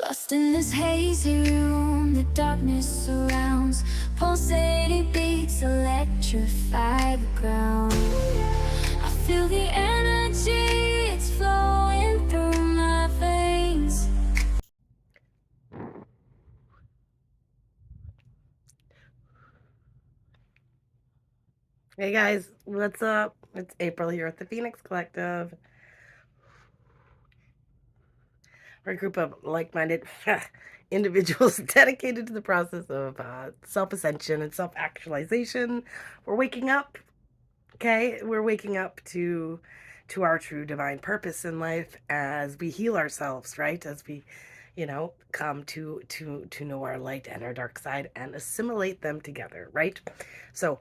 Lost in this hazy room, the darkness surrounds. Pulsating beats electrify the ground. I feel the energy, it's flowing through my veins. Hey guys, what's up? It's April here at the Phoenix Collective. We're a group of like-minded individuals dedicated to the process of self-ascension and self-actualization. We're waking up, okay? We're waking up to our true divine purpose in life as we heal ourselves, right? As we, come to know our light and our dark side and assimilate them together, right? So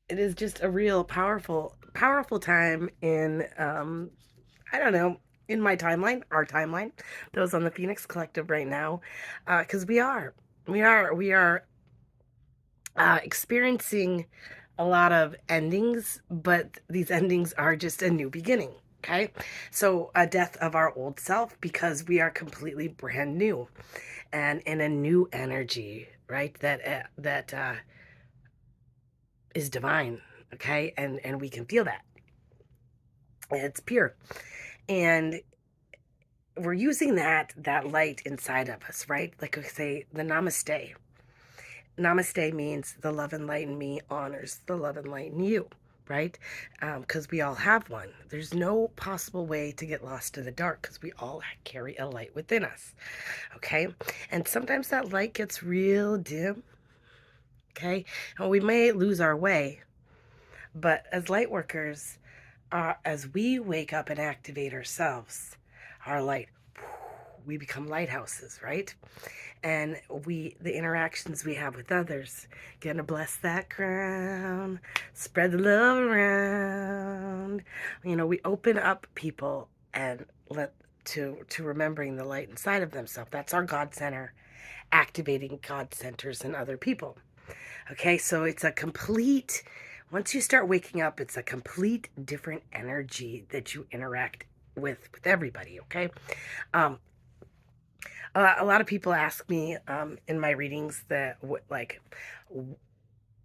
it is just a real powerful time in I don't know, in my timeline, our timeline, those on the Phoenix Collective right now, because we are experiencing a lot of endings, but these endings are just a new beginning. Okay, so a death of our old self because we are completely brand new and in a new energy, right? That is divine. Okay, and we can feel that it's pure, and we're using that light inside of us, right? Like I say, the namaste. Namaste means the love and light in me honors the love and light in you, right? Because we all have one. There's no possible way to get lost in the dark because we all carry a light within us, okay? And sometimes that light gets real dim, okay? And we may lose our way, but as light workers, as we wake up and activate ourselves, our light, we become lighthouses, right? And the interactions we have with others, gonna bless that crown, spread the love around. We open up people and let to remembering the light inside of themselves. That's our God center, activating God centers in other people. Okay, so it's a complete, once you start waking up, it's a complete different energy that you interact with everybody, okay? Um, a lot of people ask me in my readings that,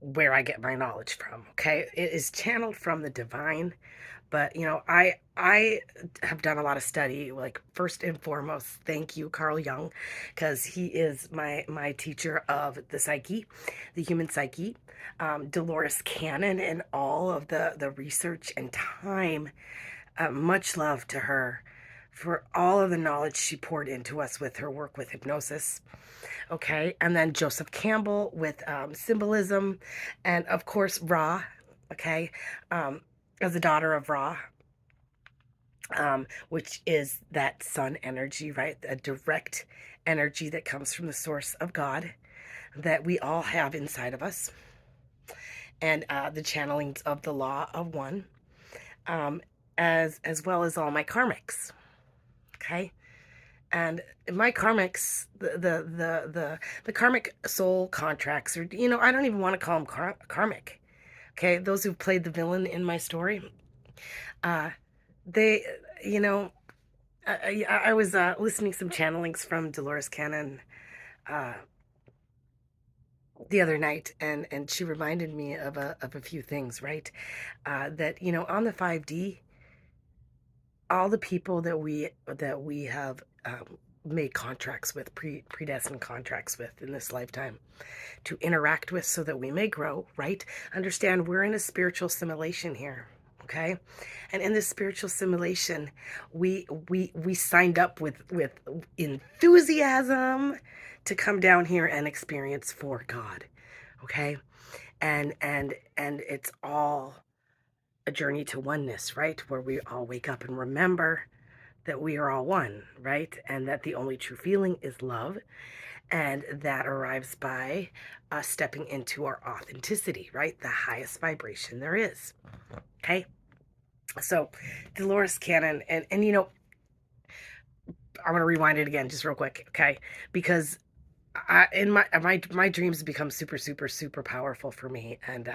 where I get my knowledge from, okay? It is channeled from the divine, but I have done a lot of study. Like, first and foremost, thank you, Carl Jung, because he is my teacher of the psyche, the human psyche. Dolores Cannon and all of the research and time. Much love to her for all of the knowledge she poured into us with her work with hypnosis. Okay, and then Joseph Campbell with symbolism, and of course Ra. Okay, um, as a daughter of Ra, which is that sun energy, right? A direct energy that comes from the source of God that we all have inside of us, and the channelings of the law of one, um, as well as all my karmics. Okay, and my karmics, the karmic soul contracts, or I don't even want to call them karmic. Okay, those who've played the villain in my story, uh, they, you know, I was listening some channelings from Dolores Cannon uh, the other night, and she reminded me of a few things, right? That on the 5D, all the people that we have made contracts with, predestined contracts with in this lifetime to interact with, so that we may grow, right? Understand we're in a spiritual simulation here, okay? And in this spiritual simulation, we signed up with enthusiasm to come down here and experience for God, okay? And it's all a journey to oneness, right? Where we all wake up and remember that we are all one, right? And that the only true feeling is love. And that arrives by us stepping into our authenticity, right? The highest vibration there is. Okay. So Dolores Cannon, and I'm going to rewind it again just real quick. Okay. Because in my dreams become super super super powerful for me, and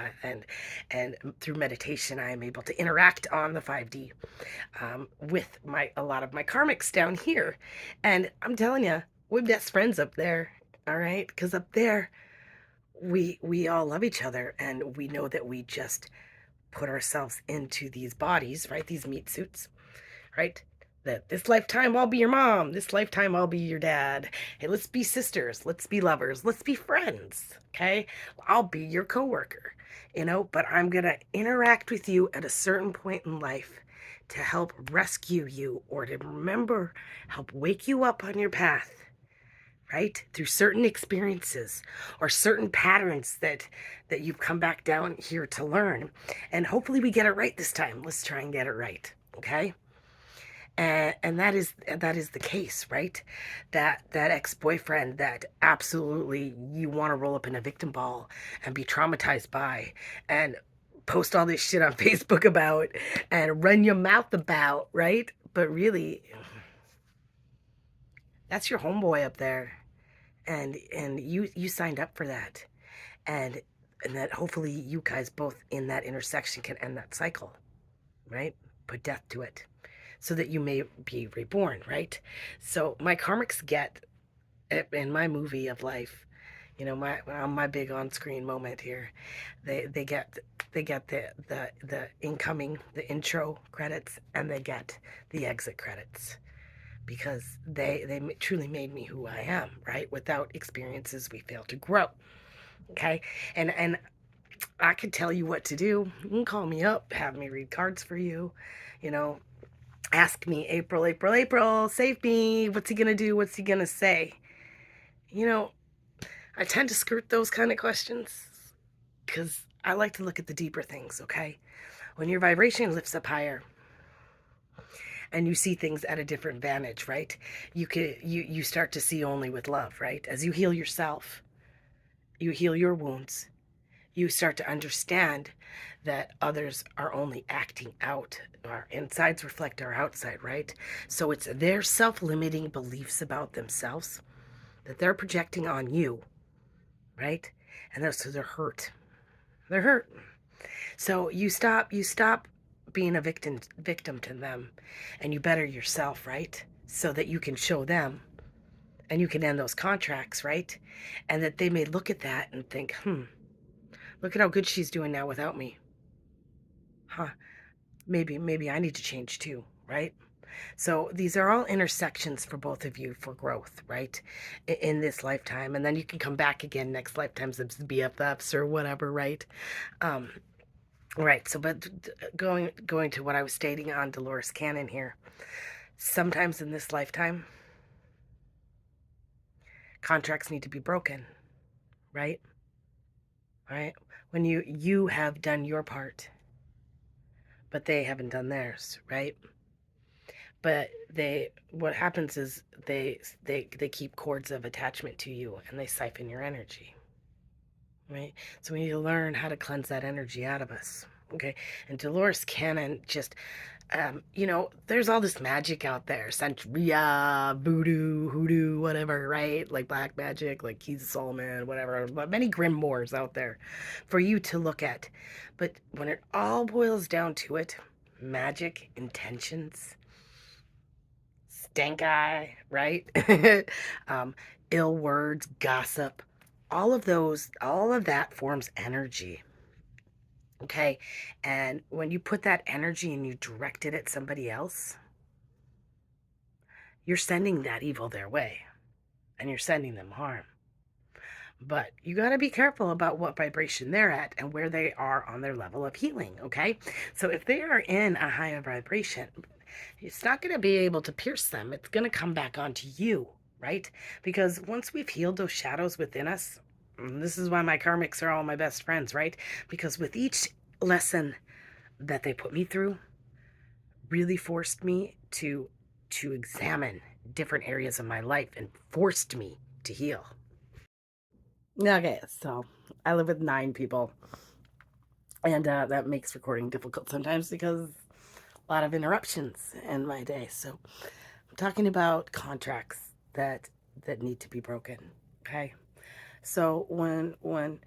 through meditation I am able to interact on the 5D with my a lot of my karmics down here, and I'm telling you, we're best friends up there. All right, because up there we all love each other, and we know that we just put ourselves into these bodies, right? These meat suits, right? That this lifetime I'll be your mom, this lifetime I'll be your dad. Hey, let's be sisters, let's be lovers, let's be friends, okay? I'll be your coworker, but I'm gonna interact with you at a certain point in life to help rescue you or to remember, help wake you up on your path, right? Through certain experiences or certain patterns that you've come back down here to learn. And hopefully we get it right this time. Let's try and get it right, okay? And that is the case, right? That ex-boyfriend that absolutely you want to roll up in a victim ball and be traumatized by and post all this shit on Facebook about and run your mouth about, right? But really, that's your homeboy up there, and you signed up for that, and and that hopefully you guys both in that intersection can end that cycle, right? Put death to it so that you may be reborn, right? So my karmics get in my movie of life, my big on-screen moment here, they get the incoming, the intro credits, and they get the exit credits because they truly made me who I am, right? Without experiences we fail to grow. Okay. And I could tell you what to do. You can call me up, have me read cards for you, you know, ask me, April, April, April, save me. What's he gonna do? What's he gonna say? You know, I tend to skirt those kind of questions because I like to look at the deeper things, okay? When your vibration lifts up higher and you see things at a different vantage, right? You start to see only with love, right? As you heal yourself, you heal your wounds, you start to understand that others are only acting out. Our insides reflect our outside, right? So it's their self-limiting beliefs about themselves that they're projecting on you, right? So they're hurt. They're hurt. So you stop being a victim to them, and you better yourself, right? So that you can show them and you can end those contracts, right? And that they may look at that and think, look at how good she's doing now without me. Huh, maybe I need to change too, right? So these are all intersections for both of you for growth, right? In this lifetime. And then you can come back again next lifetimes as BFFs or whatever, right? Um, right. So, but going to what I was stating on Dolores Cannon here, sometimes in this lifetime, contracts need to be broken, right? Right? When you have done your part, but they haven't done theirs, right? But what happens is they keep cords of attachment to you and they siphon your energy, right? So we need to learn how to cleanse that energy out of us, okay? And Dolores Cannon just there's all this magic out there, Santeria, voodoo, hoodoo, whatever, right? Like black magic, like Keys of Solomon, whatever, but many grimoires out there for you to look at. But when it all boils down to it, magic, intentions, stank eye, right? um, ill words, gossip, all of that forms energy. Okay. And when you put that energy and you direct it at somebody else, you're sending that evil their way and you're sending them harm. But you got to be careful about what vibration they're at and where they are on their level of healing. Okay. So if they are in a higher vibration, it's not going to be able to pierce them. It's going to come back onto you, right? Because once we've healed those shadows within us, and this is why my karmics are all my best friends, right? Because with each lesson that they put me through, really forced me to examine different areas of my life and forced me to heal. Okay, so I live with 9 people, and that makes recording difficult sometimes because a lot of interruptions in my day. So I'm talking about contracts that need to be broken. Okay. So when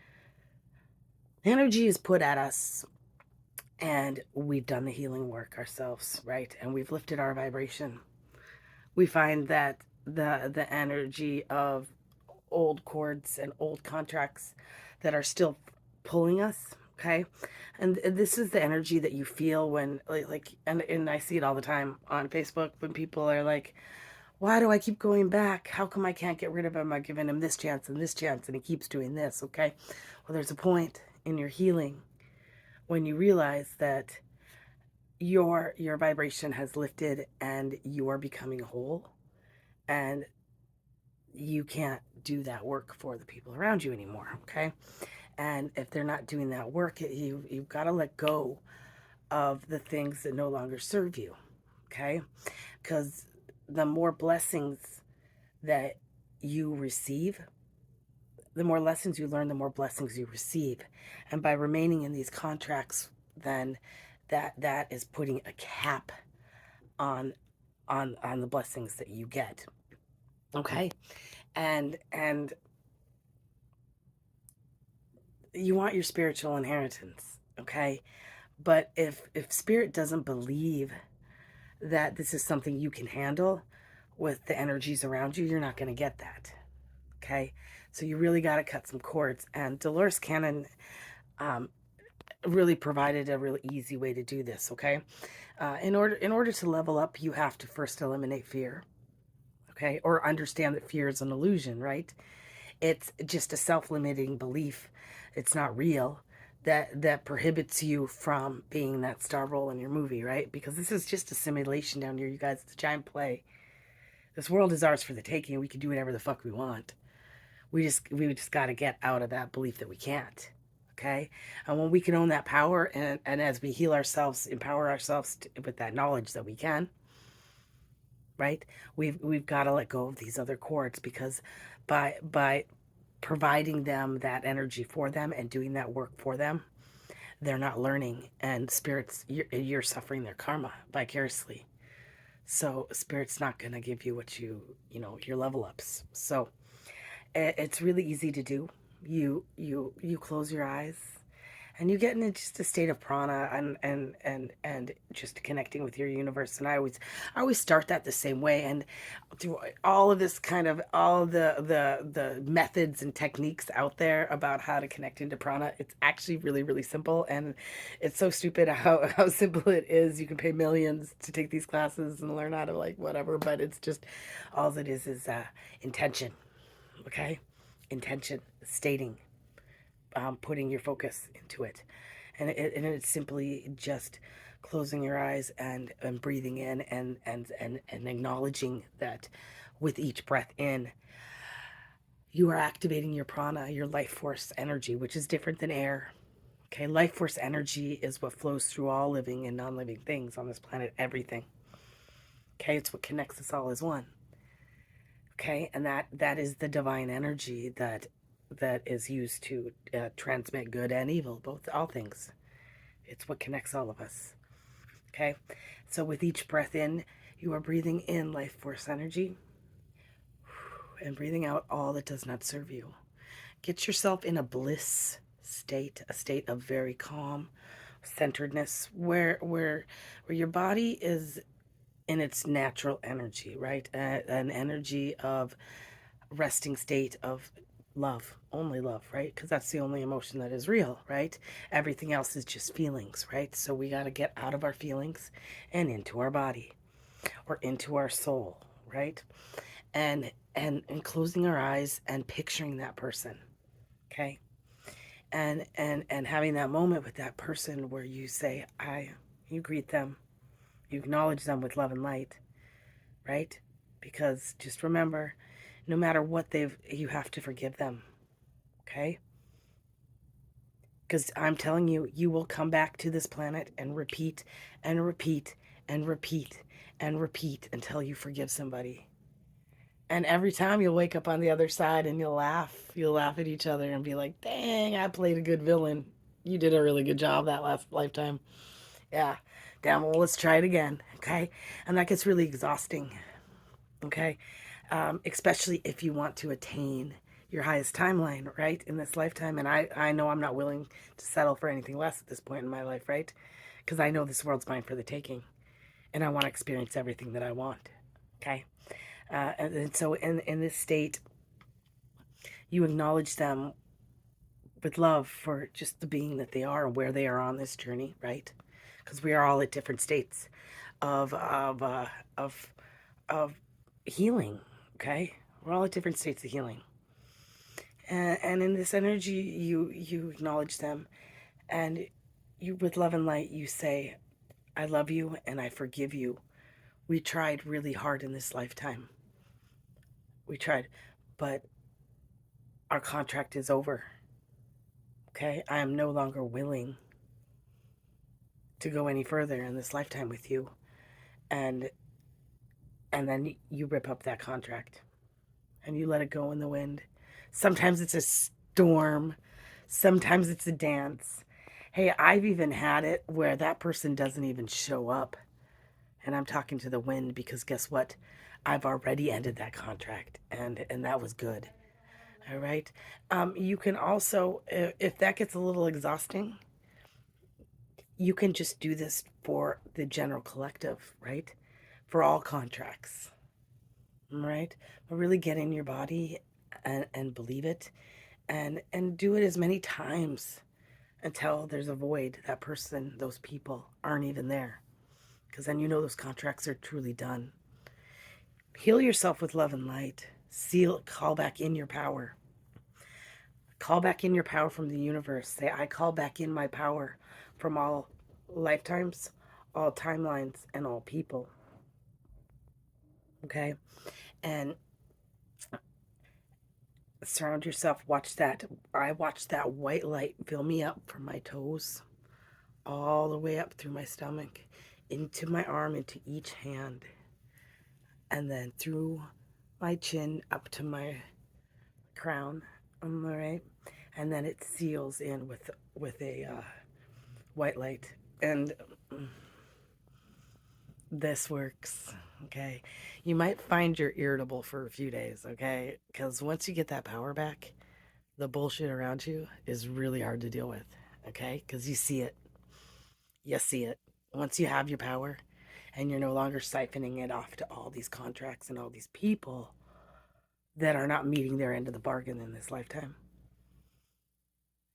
energy is put at us and we've done the healing work ourselves, right? And we've lifted our vibration, we find that the energy of old cords and old contracts that are still pulling us, okay, and this is the energy that you feel when and I see it all the time on Facebook when people are like, why do I keep going back? How come I can't get rid of him? I'm giving him this chance and he keeps doing this. Okay, well, there's a point in your healing when you realize that your vibration has lifted and you are becoming whole, and you can't do that work for the people around you anymore. Okay, and if they're not doing that work, you've got to let go of the things that no longer serve you. Okay, because the more blessings that you receive, the more lessons you learn, the more blessings you receive. And by remaining in these contracts, then that is putting a cap on on the blessings that you get. Okay? And you want your spiritual inheritance, okay? But if spirit doesn't believe that this is something you can handle with the energies around you, you're not going to get that. Okay? So you really got to cut some cords, and Dolores Cannon um, really provided a really easy way to do this. Okay, in order to level up, you have to first eliminate fear. Okay, or understand that fear is an illusion. Right? It's just a self-limiting belief. It's not real. That prohibits you from being that star role in your movie. Right? Because this is just a simulation down here, you guys. It's a giant play. This world is ours for the taking. We can do whatever the fuck we want. We just got to get out of that belief that we can't. Okay, and when we can own that power, and as we heal ourselves, empower ourselves with that knowledge that we can, right, we've got to let go of these other cords, because by providing them that energy for them and doing that work for them, they're not learning, and spirits, you're suffering their karma vicariously. So spirit's not going to give you what your level ups. So it's really easy to do. You close your eyes and you get in just a state of prana, and just connecting with your universe. And I always start that the same way. And through all of this kind of all the methods and techniques out there about how to connect into prana, it's actually really really simple. And it's so stupid how simple it is. You can pay millions to take these classes and learn how to like whatever, but it's just all it is intention. Okay, intention, stating, putting your focus into it, and it's simply just closing your eyes and breathing in, and acknowledging that with each breath in, you are activating your prana, your life force energy, which is different than air. Okay, life force energy is what flows through all living and non-living things on this planet, everything. Okay, it's what connects us all as one. Okay, and that is the divine energy that is used to transmit good and evil, both, all things. It's what connects all of us. Okay, so with each breath in, you are breathing in life force energy and breathing out all that does not serve you. Get yourself in a bliss state, a state of very calm centeredness, where your body is in its natural energy, right? An energy of resting state of love, only love, right? Because that's the only emotion that is real, right? Everything else is just feelings, right? So we got to get out of our feelings and into our body, or into our soul, right? And closing our eyes and picturing that person, okay? And having that moment with that person where you say I, you greet them, you acknowledge them with love and light, right? Because just remember, no matter what you have to forgive them, okay? Because I'm telling you, you will come back to this planet and repeat and repeat and repeat and repeat until you forgive somebody. And every time you'll wake up on the other side and you'll laugh. You'll laugh at each other and be like, dang, I played a good villain. You did a really good job that last lifetime. Yeah. Damn, well, let's try it again. Okay. And that gets really exhausting. Okay. Especially if you want to attain your highest timeline, right, in this lifetime. And I know I'm not willing to settle for anything less at this point in my life, right? Because I know this world's mine for the taking, and I want to experience everything that I want. Okay, and so in this state, you acknowledge them with love for just the being that they are and where they are on this journey, right? Because we are all at different states of of uh, of of healing. Okay, we're all at different states of healing, and in this energy, you acknowledge them, and you, with love and light, you say, "I love you and I forgive you. We tried really hard in this lifetime. We tried, but our contract is over. Okay, I am no longer willing to go any further in this lifetime with you." And then you rip up that contract and you let it go in the wind. Sometimes it's a storm, sometimes it's a dance. Hey, I've even had it where that person doesn't even show up, and I'm talking to the wind, because guess what? I've already ended that contract, and that was good. All right. You can also, if that gets a little exhausting, you can just do this for the general collective, right? For all contracts, right? But really get in your body and believe it, and do it as many times until there's a void. That person, those people aren't even there, because then you know those contracts are truly done. Heal yourself with love and light. Seal, call back in your power. Call back in your power from the universe. Say, I call back in my power from all lifetimes, all timelines, and all people. Okay? And surround yourself. Watch that. I watch that white light fill me up from my toes all the way up through my stomach, into my arm, into each hand, and then through my chin up to my crown. All right? And then it seals in with a white light. And this works. Okay, you might find you're irritable for a few days, okay, because once you get that power back, the bullshit around you is really hard to deal with. Okay, because you see it once you have your power, and you're no longer siphoning it off to all these contracts and all these people that are not meeting their end of the bargain in this lifetime.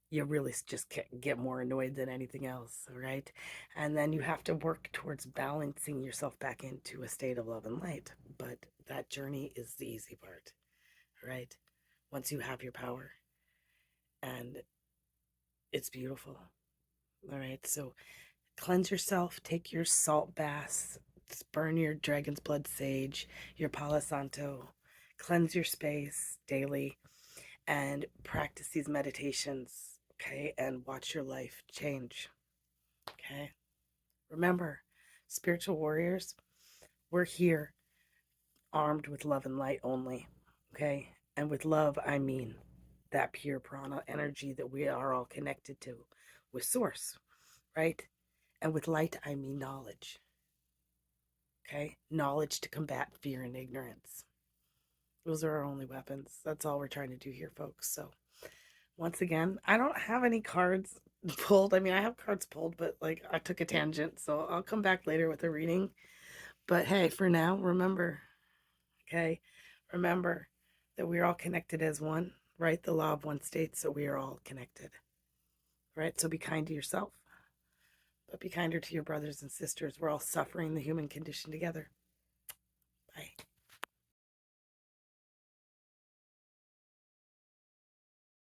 You really just get more annoyed than anything else, right? And then you have to work towards balancing yourself back into a state of love and light. But that journey is the easy part, right? Once you have your power, and it's beautiful. All right, so cleanse yourself, take your salt baths, burn your dragon's blood sage, your Palo Santo, cleanse your space daily, and practice these meditations, okay? And watch your life change, okay? Remember, spiritual warriors, we're here armed with love and light only, okay? And with love, I mean that pure prana energy that we are all connected to with source, right? And with light, I mean knowledge, okay? Knowledge to combat fear and ignorance. Those are our only weapons. That's all we're trying to do here, folks. So, once again, I don't have any cards pulled. I mean, I have cards pulled, but like I took a tangent, so I'll come back later with a reading. But hey, for now, remember, okay? Remember that we're all connected as one, right? The law of one states that we are all connected, right? So be kind to yourself, but be kinder to your brothers and sisters. We're all suffering the human condition together.